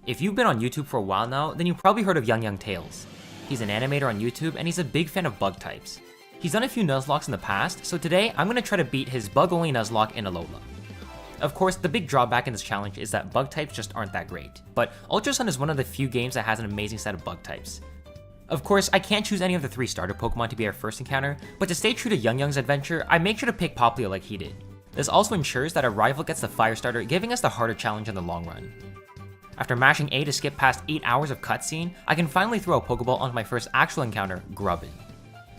If you've been on YouTube for a while now, then you've probably heard of YoungYong Tales. He's an animator on YouTube and he's a big fan of bug types. He's done a few Nuzlocks in the past, so today I'm going to try to beat his bug-only Nuzlocke in Alola. Of course, the big drawback in this challenge is that bug types just aren't that great, but Ultra Sun is one of the few games that has an amazing set of bug types. Of course, I can't choose any of the 3 starter Pokemon to be our first encounter, but to stay true to YoungYong's adventure, I make sure to pick Popplio like he did. This also ensures that our rival gets the fire starter, giving us the harder challenge in the long run. After mashing A to skip past 8 hours of cutscene, I can finally throw a Pokeball onto my first actual encounter, Grubbin.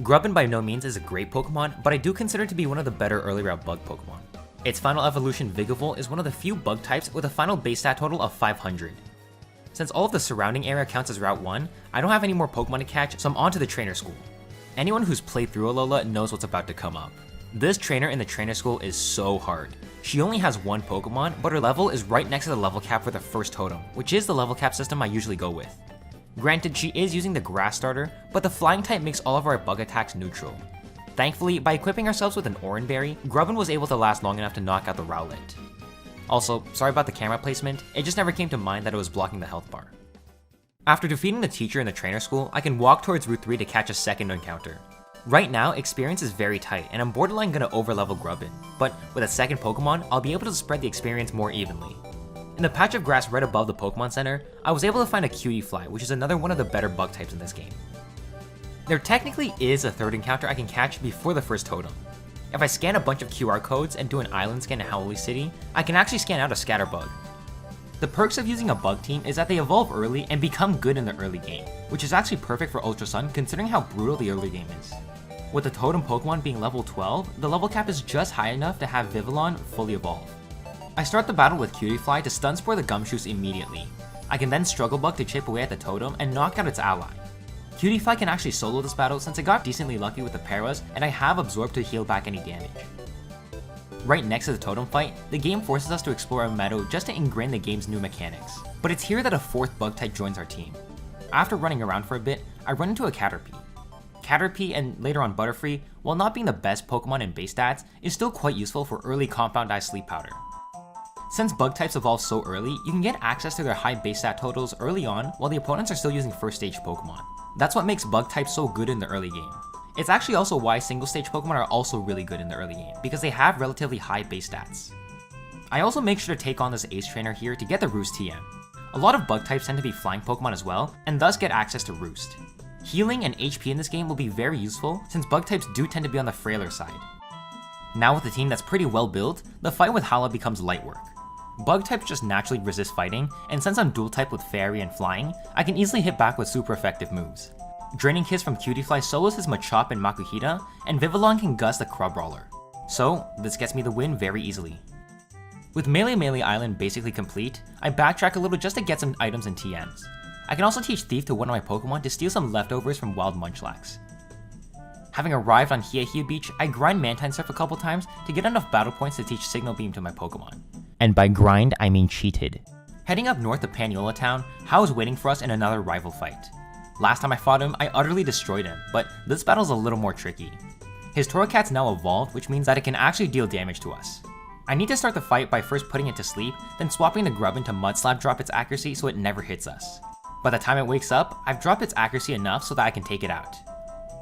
Grubbin by no means is a great Pokemon, but I do consider it to be one of the better early route bug Pokemon. Its final evolution, Vigavolt, is one of the few bug types with a final base stat total of 500. Since all of the surrounding area counts as Route 1, I don't have any more Pokemon to catch, so I'm on to the trainer school. Anyone who's played through Alola knows what's about to come up. This trainer in the trainer school is so hard. She only has 1 Pokemon, but her level is right next to the level cap for the first totem, which is the level cap system I usually go with. Granted, she is using the grass starter, but the flying type makes all of our bug attacks neutral. Thankfully, by equipping ourselves with an Oran Berry, Grubbin was able to last long enough to knock out the Rowlet. Also, sorry about the camera placement, it just never came to mind that it was blocking the health bar. After defeating the teacher in the trainer school, I can walk towards Route 3 to catch a second encounter. Right now, experience is very tight, and I'm borderline gonna overlevel Grubbin, but with a second Pokemon, I'll be able to spread the experience more evenly. In the patch of grass right above the Pokemon Center, I was able to find a Cutiefly, which is another one of the better bug types in this game. There technically is a third encounter I can catch before the first totem. If I scan a bunch of QR codes and do an island scan in Howley City, I can actually scan out a Scatterbug. The perks of using a bug team is that they evolve early and become good in the early game, which is actually perfect for Ultra Sun considering how brutal the early game is. With the totem Pokemon being level 12, the level cap is just high enough to have Vivillon fully evolve. I start the battle with Cutiefly to stun spore the Gumshoos immediately. I can then Struggle Bug to chip away at the totem and knock out its ally. Cutiefly can actually solo this battle since I got decently lucky with the Paras and I have Absorb to heal back any damage. Right next to the totem fight, the game forces us to explore a meadow just to ingrain the game's new mechanics. But it's here that a 4th bug type joins our team. After running around for a bit, I run into a Caterpie. Caterpie and later on Butterfree, while not being the best Pokemon in base stats, is still quite useful for early Compound Eye Sleep Powder. Since bug types evolve so early, you can get access to their high base stat totals early on while the opponents are still using first stage Pokemon. That's what makes bug types so good in the early game. It's actually also why single stage Pokemon are also really good in the early game, because they have relatively high base stats. I also make sure to take on this Ace Trainer here to get the Roost TM. A lot of bug types tend to be flying Pokemon as well, and thus get access to Roost. Healing and HP in this game will be very useful since bug types do tend to be on the frailer side. Now with a team that's pretty well built, the fight with Hala becomes light work. Bug types just naturally resist fighting, and since I'm dual type with Fairy and Flying, I can easily hit back with super effective moves. Draining Kiss from Cutiefly solos his Machop and Makuhita, and Vivillon can gust the Crabrawler. So, this gets me the win very easily. With Melee Island basically complete, I backtrack a little just to get some items and TMs. I can also teach Thief to one of my Pokemon to steal some leftovers from Wild Munchlax. Having arrived on Hiehia Beach, I grind Mantine Surf a couple times to get enough battle points to teach Signal Beam to my Pokemon. And by grind, I mean cheated. Heading up north to Paniola Town, Hao is waiting for us in another rival fight. Last time I fought him, I utterly destroyed him, but this battle's a little more tricky. His Torracat's now evolved, which means that it can actually deal damage to us. I need to start the fight by first putting it to sleep, then swapping the Grubbin to Mud Slap drop its accuracy so it never hits us. By the time it wakes up, I've dropped its accuracy enough so that I can take it out.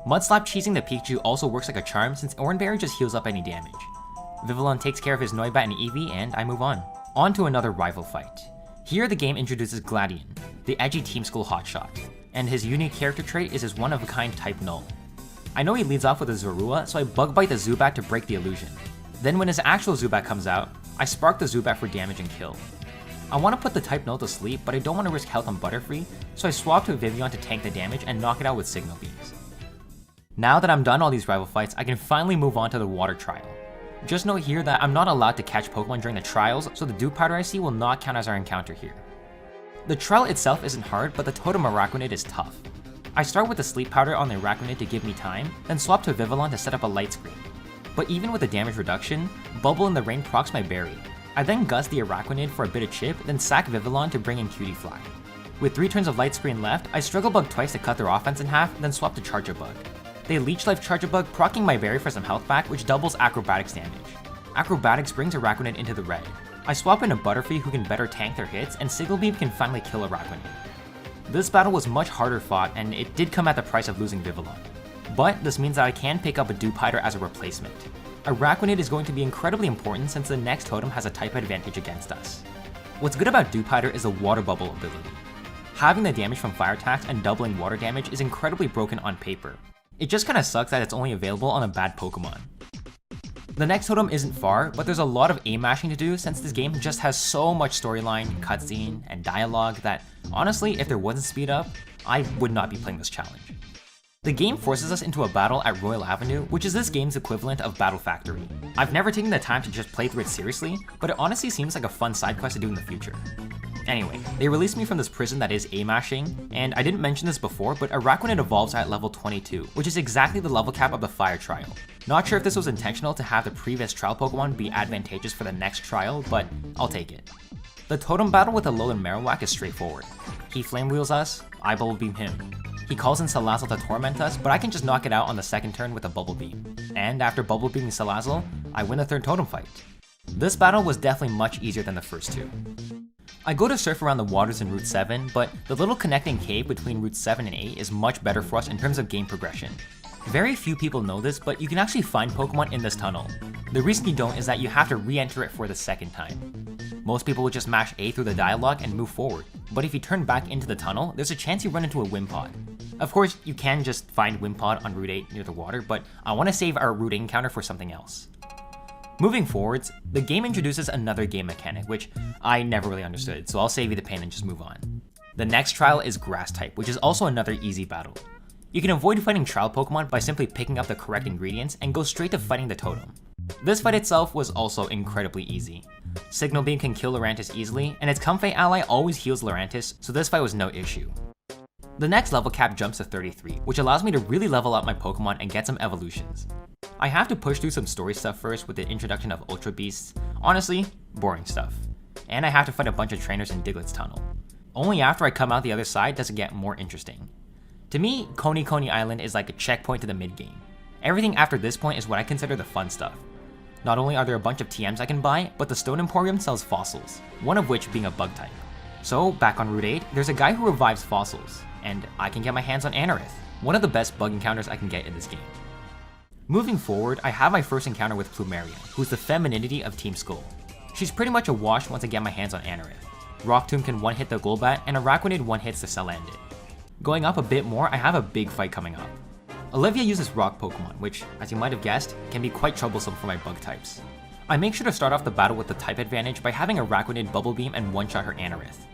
Mud Slap cheesing the Pikachu also works like a charm since Oran Berry just heals up any damage. Vivillon takes care of his Noibat and Eevee, and I move on. On to another rival fight. Here the game introduces Gladion, the edgy Team School hotshot, and his unique character trait is his one-of-a-kind type Null. I know he leads off with a Zorua, so I Bug Bite the Zubat to break the illusion. Then when his actual Zubat comes out, I Spark the Zubat for damage and kill. I want to put the type Null to sleep, but I don't want to risk health on Butterfree, so I swap to a Vivillon to tank the damage and knock it out with Signal Beams. Now that I'm done all these rival fights, I can finally move on to the water trial. Just note here that I'm not allowed to catch Pokemon during the trials, so the Dew Powder I see will not count as our encounter here. The trial itself isn't hard, but the Totem Araquanid is tough. I start with the Sleep Powder on the Araquanid to give me time, then swap to Vivillon to set up a light screen. But even with the damage reduction, Bubble in the Rain procs my berry. I then gust the Araquanid for a bit of chip, then sack Vivillon to bring in Cutiefly. With 3 turns of light screen left, I Struggle Bug twice to cut their offense in half, then swap to Charjabug. They Leech Life Charjabug, proccing my berry for some health back, which doubles Acrobatics damage. Acrobatics brings Araquanid into the red. I swap in a Butterfree who can better tank their hits, and Signal Beam can finally kill a Raquanid. This battle was much harder fought, and it did come at the price of losing Vivillon. But this means that I can pick up a Dewpider as a replacement. A Raquanid is going to be incredibly important since the next totem has a type advantage against us. What's good about Dewpider is the Water Bubble ability. Having the damage from fire attacks and doubling water damage is incredibly broken on paper. It just kinda sucks that it's only available on a bad Pokemon. The next totem isn't far, but there's a lot of aim mashing to do since this game just has so much storyline, cutscene, and dialogue that, honestly, if there wasn't speed up, I would not be playing this challenge. The game forces us into a battle at Royal Avenue, which is this game's equivalent of Battle Factory. I've never taken the time to just play through it seriously, but it honestly seems like a fun side quest to do in the future. Anyway, they released me from this prison that is aim mashing, and I didn't mention this before, but a Raquanid evolves at level 22, which is exactly the level cap of the Fire Trial. Not sure if this was intentional to have the previous trial Pokemon be advantageous for the next trial, but I'll take it. The totem battle with Alolan Marowak is straightforward. He Flame Wheels us, I Bubble Beam him. He calls in Salazzle to torment us, but I can just knock it out on the second turn with a Bubble Beam. And after Bubble Beaming Salazzle, I win the third totem fight. This battle was definitely much easier than the first two. I go to surf around the waters in Route 7, but the little connecting cave between Route 7 and 8 is much better for us in terms of game progression. Very few people know this, but you can actually find Pokemon in this tunnel. The reason you don't is that you have to re-enter it for the second time. Most people would just mash A through the dialogue and move forward, but if you turn back into the tunnel, there's a chance you run into a Wimpod. Of course, you can just find Wimpod on Route 8 near the water, but I want to save our Route 8 encounter for something else. Moving forwards, the game introduces another game mechanic, which I never really understood, so I'll save you the pain and just move on. The next trial is Grass type, which is also another easy battle. You can avoid fighting trial Pokemon by simply picking up the correct ingredients and go straight to fighting the totem. This fight itself was also incredibly easy. Signal Beam can kill Lurantis easily, and its Comfey ally always heals Lurantis, so this fight was no issue. The next level cap jumps to 33, which allows me to really level up my Pokemon and get some evolutions. I have to push through some story stuff first with the introduction of Ultra Beasts, honestly, boring stuff. And I have to fight a bunch of trainers in Diglett's tunnel. Only after I come out the other side does it get more interesting. To me, Coney Island is like a checkpoint to the mid-game. Everything after this point is what I consider the fun stuff. Not only are there a bunch of TMs I can buy, but the Stone Emporium sells fossils, one of which being a bug type. So, back on Route 8, there's a guy who revives fossils, and I can get my hands on Anorith, one of the best bug encounters I can get in this game. Moving forward, I have my first encounter with Plumeria, who's the femininity of Team Skull. She's pretty much a wash once I get my hands on Anorith. Rock Tomb can one-hit the Golbat, and a Raquanid one-hits the Salandit. Going up a bit more, I have a big fight coming up. Olivia uses Rock Pokemon, which, as you might have guessed, can be quite troublesome for my bug types. I make sure to start off the battle with the type advantage by having a Raquanid Bubble Beam and one-shot her Anorith.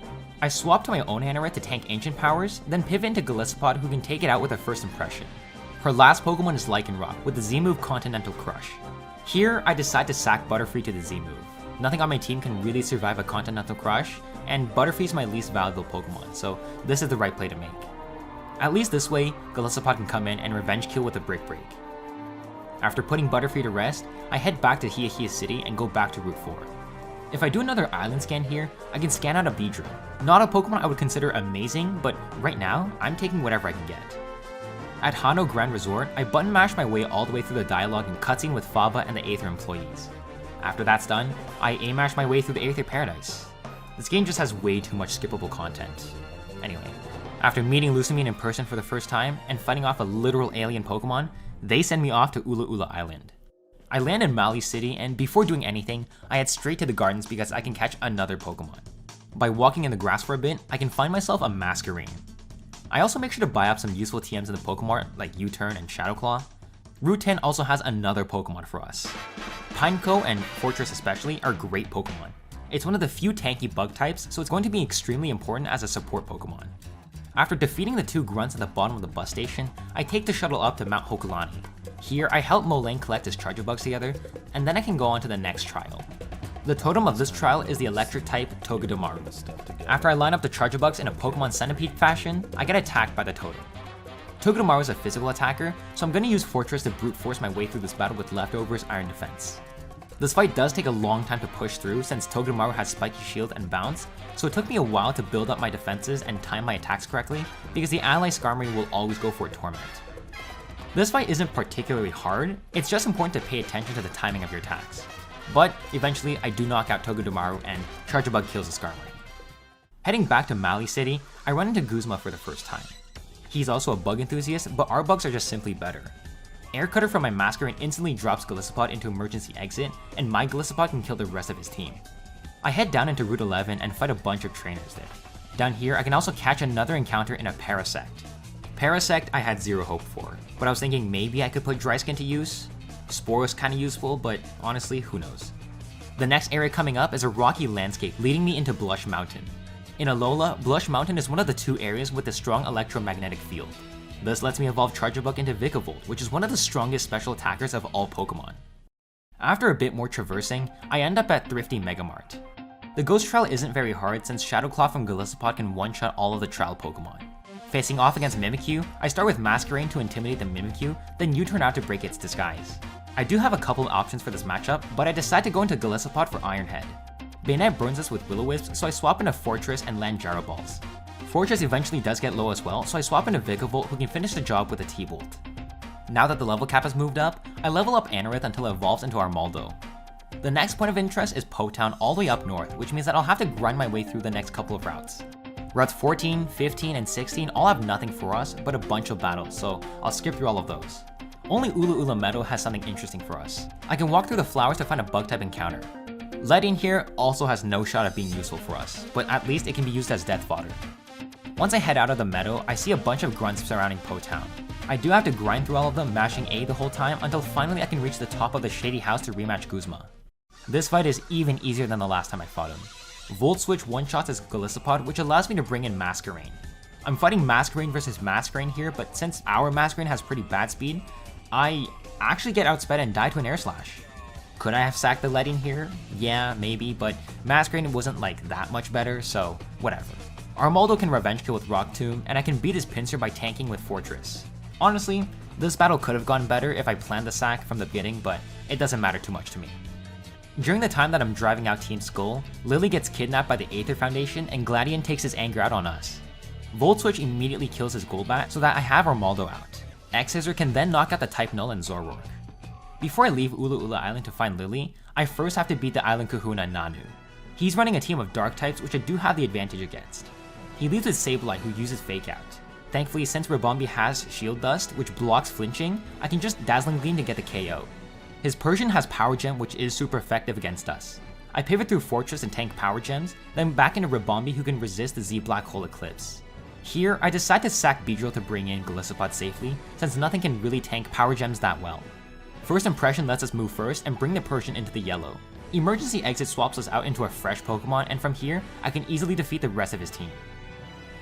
I swap to my own Anorith to tank Ancient Powers, then pivot into Golisopod who can take it out with a first impression. Her last Pokemon is Lycanroc with the Z-move Continental Crush. Here, I decide to sack Butterfree to the Z-move. Nothing on my team can really survive a Continental Crush, and Butterfree is my least valuable Pokemon, so this is the right play to make. At least this way, Golisopod can come in and revenge kill with a Brick Break. After putting Butterfree to rest, I head back to Hiahia City and go back to Route 4. If I do another island scan here, I can scan out a Beedrill. Not a Pokemon I would consider amazing, but right now, I'm taking whatever I can get. At Hano Grand Resort, I button mash my way all the way through the dialogue and cutscene with Faba and the Aether employees. After that's done, I aim mash my way through the Aether Paradise. This game just has way too much skippable content. Anyway, after meeting Lusamine in person for the first time and fighting off a literal alien Pokemon, they send me off to Ula Ula Island. I land in Mali City, and before doing anything, I head straight to the gardens because I can catch another Pokemon. By walking in the grass for a bit, I can find myself a Masquerain. I also make sure to buy up some useful TMs in the Pokemart like U-Turn and Shadowclaw. Route 10 also has another Pokemon for us. Pineco and Fortress especially are great Pokemon. It's one of the few tanky bug types, so it's going to be extremely important as a support Pokemon. After defeating the two grunts at the bottom of the bus station, I take the shuttle up to Mount Hokulani. Here, I help Molang collect his Charger-Bugs together, and then I can go on to the next trial. The totem of this trial is the electric type Togedemaru. After I line up the Charger-Bugs in a Pokemon Centipede fashion, I get attacked by the totem. Togedemaru is a physical attacker, so I'm going to use Fortress to brute force my way through this battle with Leftover's Iron Defense. This fight does take a long time to push through since Togedemaru has Spiky Shield and Bounce, so it took me a while to build up my defenses and time my attacks correctly, because the ally Skarmory will always go for a Torment. This fight isn't particularly hard, it's just important to pay attention to the timing of your attacks. But eventually I do knock out Togedemaru and Charge Bug kills the Skarmory. Heading back to Mali City, I run into Guzma for the first time. He's also a bug enthusiast, but our bugs are just simply better. Air Cutter from my Masquerain instantly drops Golisopod into emergency exit, and my Golisopod can kill the rest of his team. I head down into Route 11 and fight a bunch of trainers there. Down here, I can also catch another encounter in a Parasect. Parasect I had zero hope for, but I was thinking maybe I could put Dry Skin to use. Spore was kinda useful, but honestly, who knows. The next area coming up is a rocky landscape leading me into Blush Mountain. In Alola, Blush Mountain is one of the 2 areas with a strong electromagnetic field. This lets me evolve Charjabug into Vikavolt, which is one of the strongest special attackers of all Pokemon. After a bit more traversing, I end up at Thrifty Megamart. The Ghost Trial isn't very hard since Shadow Claw from Golisopod can one-shot all of the trial Pokemon. Facing off against Mimikyu, I start with Masquerain to intimidate the Mimikyu, then U-turn out to break its disguise. I do have a couple of options for this matchup, but I decide to go into Golisopod for Iron Head. Bayonet burns us with Will-O-Wisp, so I swap into Fortress and land Gyro Balls. Fortress eventually does get low as well, so I swap into Vikavolt, who can finish the job with a T-Bolt. Now that the level cap has moved up, I level up Anorith until it evolves into Armaldo. The next point of interest is Po Town all the way up north, which means that I'll have to grind my way through the next couple of routes. Routes 14, 15, and 16 all have nothing for us, but a bunch of battles, so I'll skip through all of those. Only Ula Ula Meadow has something interesting for us. I can walk through the flowers to find a bug type encounter. Ledian here also has no shot at being useful for us, but at least it can be used as death fodder. Once I head out of the meadow, I see a bunch of grunts surrounding Po Town. I do have to grind through all of them, mashing A the whole time until finally I can reach the top of the shady house to rematch Guzma. This fight is even easier than the last time I fought him. Volt Switch one-shots his Golisopod, which allows me to bring in Masquerain. I'm fighting Masquerain versus Masquerain here, but since our Masquerain has pretty bad speed, I actually get outsped and die to an Air Slash. Could I have sacked the Ledian here? Yeah, maybe, but Masquerain wasn't like that much better, so whatever. Armaldo can Revenge Kill with Rock Tomb, and I can beat his Pinsir by tanking with Fortress. Honestly, this battle could have gone better if I planned the sack from the beginning, but it doesn't matter too much to me. During the time that I'm driving out Team Skull, Lily gets kidnapped by the Aether Foundation and Gladion takes his anger out on us. Volt Switch immediately kills his Golbat so that I have Armaldo out. X-Scissor can then knock out the Type Null and Zoroark. Before I leave Ula Ula Island to find Lily, I first have to beat the Island Kahuna Nanu. He's running a team of Dark types which I do have the advantage against. He leaves with Sableye who uses Fake Out. Thankfully, since Ribombee has Shield Dust, which blocks flinching, I can just Dazzling Gleam to get the KO. His Persian has Power Gem, which is super effective against us. I pivot through Fortress and tank Power Gems, then back into Ribombee who can resist the Z Black Hole Eclipse. Here, I decide to sack Beedrill to bring in Golisopod safely, since nothing can really tank Power Gems that well. First Impression lets us move first and bring the Persian into the yellow. Emergency Exit swaps us out into a fresh Pokemon, and from here, I can easily defeat the rest of his team.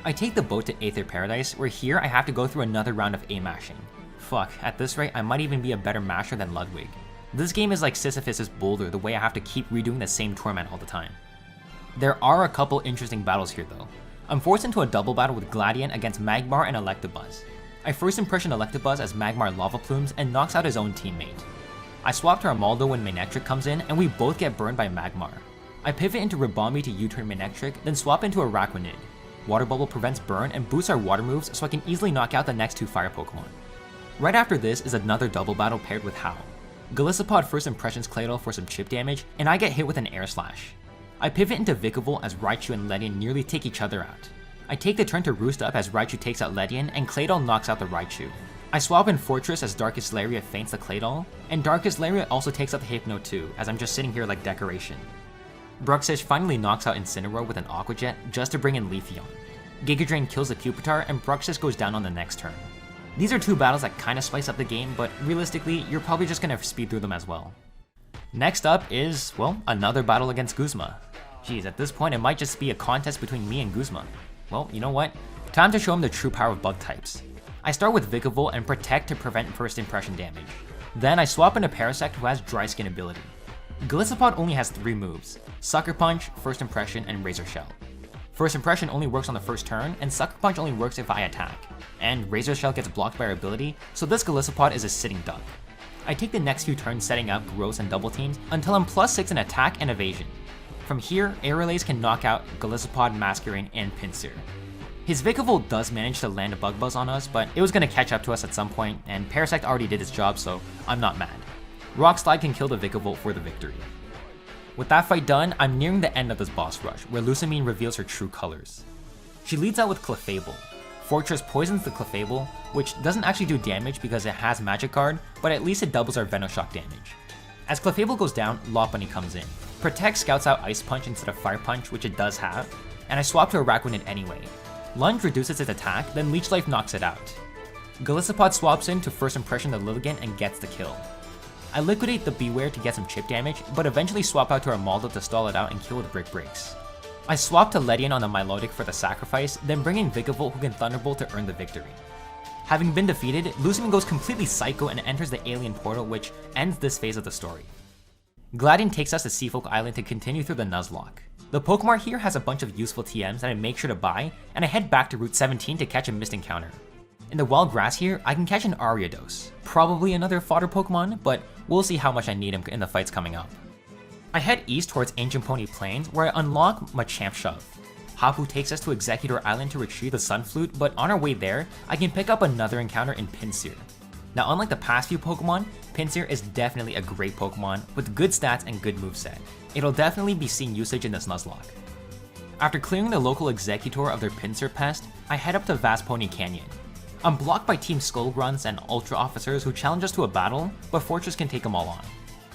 I take the boat to Aether Paradise, where here I have to go through another round of A-mashing. Fuck, at this rate, I might even be a better masher than Ludwig. This game is like Sisyphus' boulder, the way I have to keep redoing the same torment all the time. There are a couple interesting battles here though. I'm forced into a double battle with Gladion against Magmar and Electabuzz. I first impression Electabuzz as Magmar Lava Plumes and knocks out his own teammate. I swap to Armaldo when Manectric comes in and we both get burned by Magmar. I pivot into Ribombee to U-turn Manectric, then swap into Araquanid. Water Bubble prevents burn and boosts our water moves so I can easily knock out the next 2 fire Pokemon. Right after this is another double battle paired with Howl. Golisopod first impressions Claydol for some chip damage, and I get hit with an Air Slash. I pivot into Vikavolt as Raichu and Ledian nearly take each other out. I take the turn to Roost Up as Raichu takes out Ledian, and Claydol knocks out the Raichu. I swap in Fortress as Darkest Lariat feints the Claydol, and Darkest Lariat also takes out the Hypno too, as I'm just sitting here like decoration. Bruxish finally knocks out Incineroar with an Aqua Jet just to bring in Leafeon. Giga Drain kills the Pupitar, and Bruxish goes down on the next turn. These are 2 battles that kinda spice up the game, but realistically, you're probably just gonna speed through them as well. Next up is, well, another battle against Guzma. Geez, at this point it might just be a contest between me and Guzma. Well, you know what? Time to show him the true power of bug types. I start with Vikavolt and Protect to prevent first impression damage. Then I swap into Parasect who has Dry Skin ability. Golisopod only has 3 moves: Sucker Punch, First Impression, and Razor Shell. First Impression only works on the first turn, and Sucker Punch only works if I attack. And Razor Shell gets blocked by our ability, so this Golisopod is a sitting duck. I take the next few turns setting up Gross and Double Teams until I'm +6 in attack and evasion. From here, Air Relays can knock out Golisopod, Masquerain, and Pinsir. His Vikavolt does manage to land a Bug Buzz on us, but it was going to catch up to us at some point, and Parasect already did its job, so I'm not mad. Rock Slide can kill the Vikavolt for the victory. With that fight done, I'm nearing the end of this boss rush, where Lusamine reveals her true colors. She leads out with Clefable. Fortress poisons the Clefable, which doesn't actually do damage because it has Magic Guard, but at least it doubles our Venoshock damage. As Clefable goes down, Lopunny comes in. Protect scouts out Ice Punch instead of Fire Punch, which it does have, and I swap to Araquanid anyway. Lunge reduces its attack, then Leech Life knocks it out. Golisopod swaps in to First Impression the Lilligant and gets the kill. I liquidate the Beware to get some chip damage, but eventually swap out to Armaldo to stall it out and kill with Brick Breaks. I swap to Ledian on the Milotic for the sacrifice, then bring in Vikavolt who can Thunderbolt to earn the victory. Having been defeated, Lusamine goes completely psycho and enters the alien portal, which ends this phase of the story. Gladion takes us to Seafolk Island to continue through the Nuzlocke. The Pokemart here has a bunch of useful TMs that I make sure to buy, and I head back to Route 17 to catch a missed encounter. In the wild grass here, I can catch an Ariados, probably another fodder Pokemon, but we'll see how much I need him in the fights coming up. I head east towards Ancient Pony Plains, where I unlock Machamp Shove. Hapu takes us to Executor Island to retrieve the Sun Flute, but on our way there, I can pick up another encounter in Pinsir. Now unlike the past few Pokemon, Pinsir is definitely a great Pokemon with good stats and good moveset. It'll definitely be seeing usage in this Nuzlocke. After clearing the local Executor of their Pinsir pest, I head up to Vast Pony Canyon. I'm blocked by Team Skullgrunts and Ultra Officers who challenge us to a battle, but Fortress can take them all on.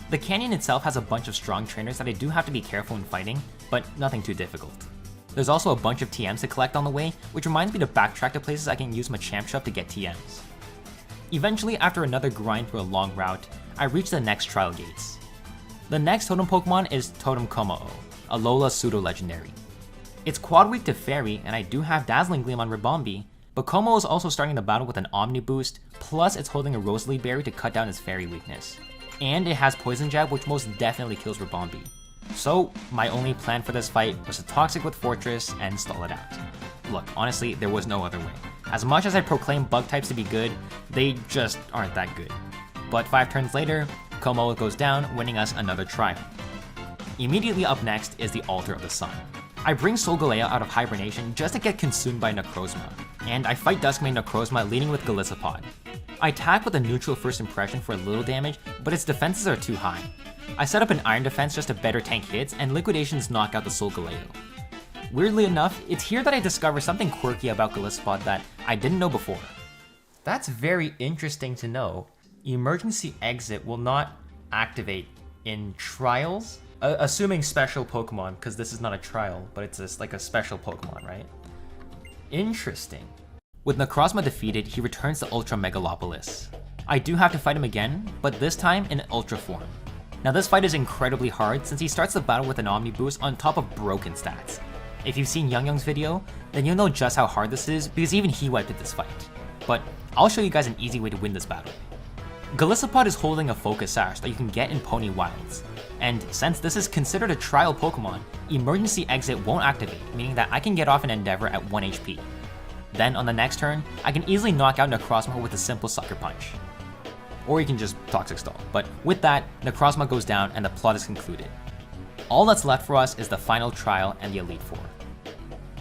The canyon itself has a bunch of strong trainers that I do have to be careful in fighting, but nothing too difficult. There's also a bunch of TMs to collect on the way, which reminds me to backtrack to places I can use Machamp Shove to get TMs. Eventually, after another grind through a long route, I reach the next trial gates. The next totem Pokemon is Totem Komao, a Alola pseudo-legendary. It's quad weak to Fairy, and I do have Dazzling Gleam on Ribombee, but Komao is also starting the battle with an Omni Boost, plus it's holding a Rosalie Berry to cut down its Fairy weakness. And it has Poison Jab, which most definitely kills Ribombee. So, my only plan for this fight was to Toxic with Fortress and stall it out. Look, honestly, there was no other way. As much as I proclaim bug types to be good, they just aren't that good. But 5 turns later, Komao goes down, winning us another trial. Immediately up next is the Altar of the Sun. I bring Solgaleo out of hibernation just to get consumed by Necrozma, and I fight Duskmane Necrozma leading with Golisopod. I attack with a neutral First Impression for a little damage, but its defenses are too high. I set up an Iron Defense just to better tank hits, and Liquidations knock out the Solgaleo. Weirdly enough, it's here that I discover something quirky about Golisopod that I didn't know before. That's very interesting to know. Emergency Exit will not activate in trials? Assuming special Pokemon, because this is not a trial, but it's just like a special Pokemon, right? Interesting. With Necrozma defeated, he returns to Ultra Megalopolis. I do have to fight him again, but this time in Ultra form. Now this fight is incredibly hard since he starts the battle with an Omni Boost on top of broken stats. If you've seen YoungYong's video, then you'll know just how hard this is because even he wiped at this fight. But I'll show you guys an easy way to win this battle. Golisopod is holding a Focus Sash that you can get in Pony Wilds, and since this is considered a trial Pokemon, Emergency Exit won't activate, meaning that I can get off an Endeavor at 1 HP. Then on the next turn, I can easily knock out Necrozma with a simple Sucker Punch. Or you can just Toxic Stall, but with that, Necrozma goes down and the plot is concluded. All that's left for us is the final trial and the Elite Four.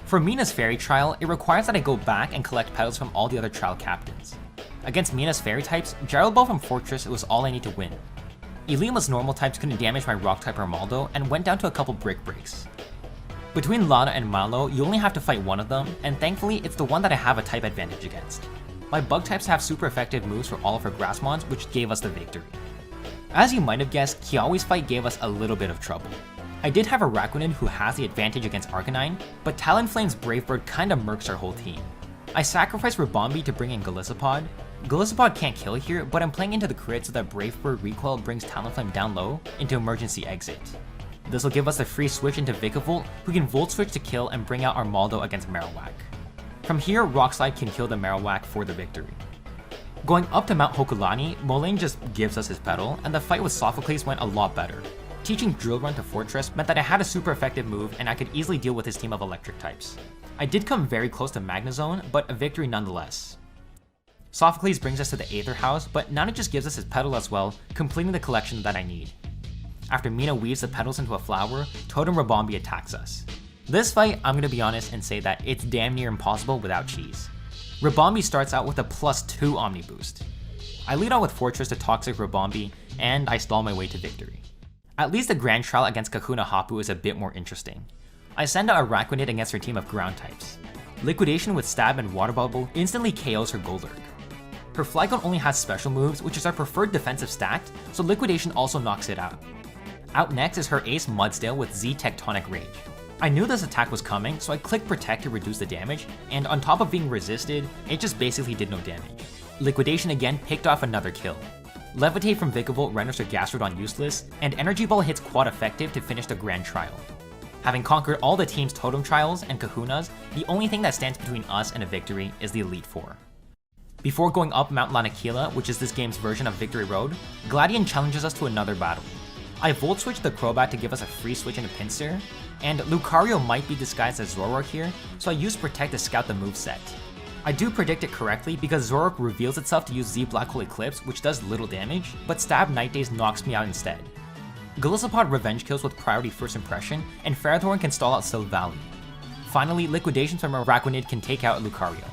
For Mina's Fairy trial, it requires that I go back and collect petals from all the other trial captains. Against Mina's Fairy types, Gyro Ball from Fortress was all I need to win. Ilima's normal types couldn't damage my Rock type Armaldo and went down to a couple Brick Breaks. Between Lana and Malo, you only have to fight one of them, and thankfully it's the one that I have a type advantage against. My Bug types have super effective moves for all of her Grass Mons, which gave us the victory. As you might have guessed, Kiawe's fight gave us a little bit of trouble. I did have a Araquanid who has the advantage against Arcanine, but Talonflame's Brave Bird kinda murks our whole team. I sacrificed Ribombee to bring in Golisopod. Golisopod can't kill here, but I'm playing into the crit so that Brave Bird recoil brings Talonflame down low into Emergency Exit. This will give us a free switch into Vikavolt, who can Volt Switch to kill and bring out Armaldo against Marowak. From here, Rock Slide can kill the Marowak for the victory. Going up to Mount Hokulani, Molayne just gives us his petal, and the fight with Sophocles went a lot better. Teaching Drill Run to Fortress meant that I had a super effective move and I could easily deal with his team of electric types. I did come very close to Magnezone, but a victory nonetheless. Sophocles brings us to the Aether House, but Nana just gives us his petal as well, completing the collection that I need. After Mina weaves the petals into a flower, Totem Ribombee attacks us. This fight, I'm gonna be honest and say that it's damn near impossible without cheese. Ribombee starts out with a +2 Omni Boost. I lead on with Fortress to Toxic Ribombee, and I stall my way to victory. At least the Grand Trial against Kakuna Hapu is a bit more interesting. I send out Araquanid against her team of ground types. Liquidation with Stab and Water Bubble instantly KOs her Golurk. Her Flygon only has special moves, which is our preferred defensive stacked, so Liquidation also knocks it out. Out next is her ace Mudsdale with Z Tectonic Rage. I knew this attack was coming, so I clicked Protect to reduce the damage, and on top of being resisted, it just basically did no damage. Liquidation again picked off another kill. Levitate from Vikavolt renders her Gastrodon useless, and Energy Ball hits quad effective to finish the Grand Trial. Having conquered all the team's Totem Trials and Kahunas, the only thing that stands between us and a victory is the Elite Four. Before going up Mount Lanakila, which is this game's version of Victory Road, Gladion challenges us to another battle. I Volt Switch the Crobat to give us a free switch into Pinsir, and Lucario might be disguised as Zoroark here, so I use Protect to scout the moveset. I do predict it correctly because Zoroark reveals itself to use Z Black Hole Eclipse, which does little damage, but Stab Night Days knocks me out instead. Golisopod revenge kills with priority first impression, and Ferrothorn can stall out Silvally. Finally, Liquidation from Araquanid can take out Lucario.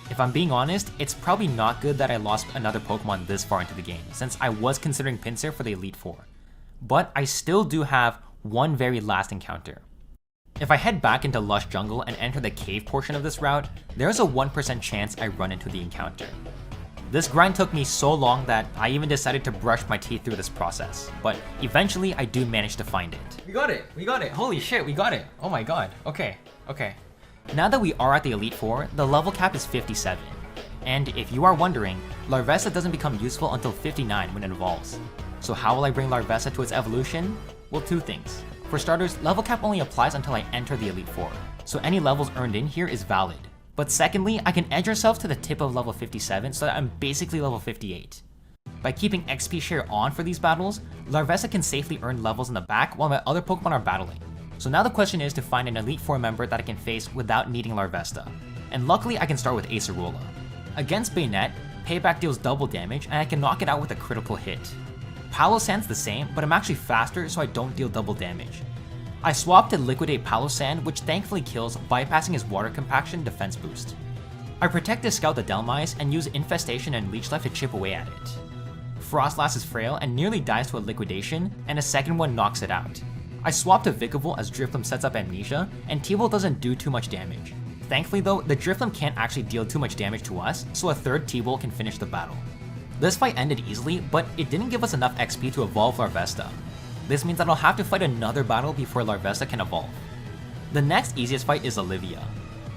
If I'm being honest, it's probably not good that I lost another Pokemon this far into the game, since I was considering Pinsir for the Elite Four. But I still do have one very last encounter. If I head back into Lush Jungle and enter the cave portion of this route, there's a 1% chance I run into the encounter. This grind took me so long that I even decided to brush my teeth through this process, but eventually I do manage to find it. We got it, holy shit, we got it. Oh my god, okay. Now that we are at the Elite Four, the level cap is 57. And if you are wondering, Larvesta doesn't become useful until 59 when it evolves. So how will I bring Larvesta to its evolution? Well, two things. For starters, level cap only applies until I enter the Elite Four, so any levels earned in here is valid. But secondly, I can edge myself to the tip of level 57 so that I'm basically level 58. By keeping XP share on for these battles, Larvesta can safely earn levels in the back while my other Pokemon are battling. So now the question is to find an Elite Four member that I can face without needing Larvesta. And luckily I can start with Acerola. Against Bayonet, Payback deals double damage and I can knock it out with a critical hit. Palossand's the same, but I'm actually faster so I don't deal double damage. I swapped to Liquidate Palossand, which thankfully kills, bypassing his Water Compaction defense boost. I protect to scout the Delmise and use Infestation and Leech Life to chip away at it. Frostlass is frail and nearly dies to a Liquidation, and a second one knocks it out. I swap to Vikavolt as Drifloon sets up Amnesia, and T-Bolt doesn't do too much damage. Thankfully though, the Drifloon can't actually deal too much damage to us, so a third T-Bolt can finish the battle. This fight ended easily, but it didn't give us enough XP to evolve Larvesta. This means that I'll have to fight another battle before Larvesta can evolve. The next easiest fight is Olivia.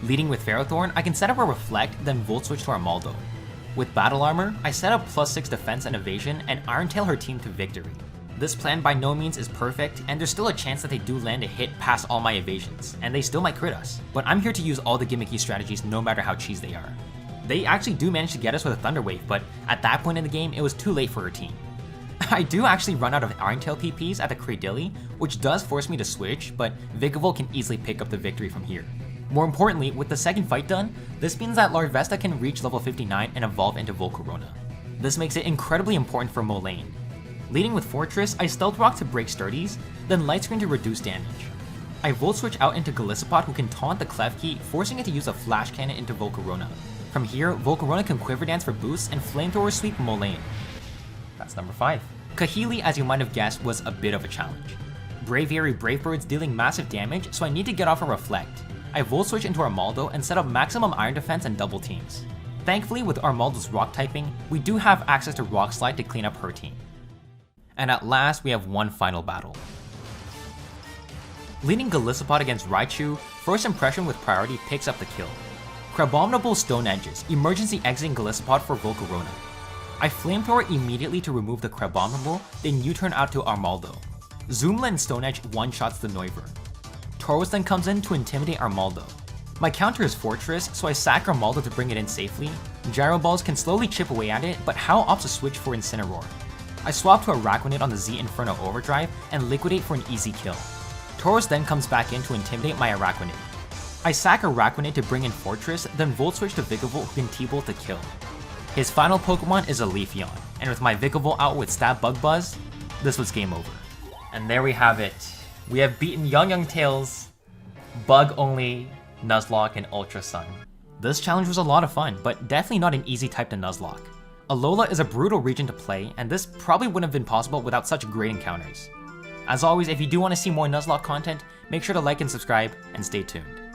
Leading with Ferrothorn, I can set up a Reflect, then Volt Switch to Armaldo. With Battle Armor, I set up +6 defense and evasion and Iron Tail her team to victory. This plan by no means is perfect, and there's still a chance that they do land a hit past all my evasions, and they still might crit us. But I'm here to use all the gimmicky strategies no matter how cheese they are. They actually do manage to get us with a Thunder Wave, but at that point in the game, it was too late for her team. I do actually run out of Iron Tail PPs at the Cradilly, which does force me to switch, but Vikavolt can easily pick up the victory from here. More importantly, with the second fight done, this means that Larvesta can reach level 59 and evolve into Volcarona. This makes it incredibly important for Molayne. Leading with Fortress, I Stealth Rock to break Sturdies, then Light Screen to reduce damage. I Volt Switch out into Golisopod, who can taunt the Klefki, forcing it to use a Flash Cannon into Volcarona. From here, Volcarona can Quiver Dance for boosts and Flamethrower sweep Molayne. That's number 5. Kahili, as you might have guessed, was a bit of a challenge. Braviary Brave Bird's dealing massive damage, so I need to get off a Reflect. I Volt Switch into Armaldo and set up maximum Iron Defense and double teams. Thankfully, with Armaldo's Rock typing, we do have access to Rock Slide to clean up her team. And at last, we have one final battle. Leading Golisopod against Raichu, First Impression with priority picks up the kill. Crabominable Stone Edges, emergency exiting Golisopod for Volcarona. I Flamethrower immediately to remove the Crabominable, then U-turn out to Armaldo. Zoomla and Stone Edge one-shots the Noivern. Tauros then comes in to intimidate Armaldo. My counter is Fortress, so I sack Armaldo to bring it in safely. Gyro Balls can slowly chip away at it, but Hao opts to switch for Incineroar. I swap to Araquanid on the Z Inferno Overdrive and Liquidate for an easy kill. Tauros then comes back in to intimidate my Araquanid. I sack Araquanid to bring in Fortress, then Volt Switch to Vikavolt, who can T-Bolt to kill. His final Pokemon is a Leafeon, and with my Vikavolt out with Stab Bug Buzz, this was game over. And there we have it. We have beaten YoungYong Tails, Bug-only, Nuzlocke, and Ultra Sun. This challenge was a lot of fun, but definitely not an easy type to Nuzlocke. Alola is a brutal region to play, and this probably wouldn't have been possible without such great encounters. As always, if you do want to see more Nuzlocke content, make sure to like and subscribe, and stay tuned.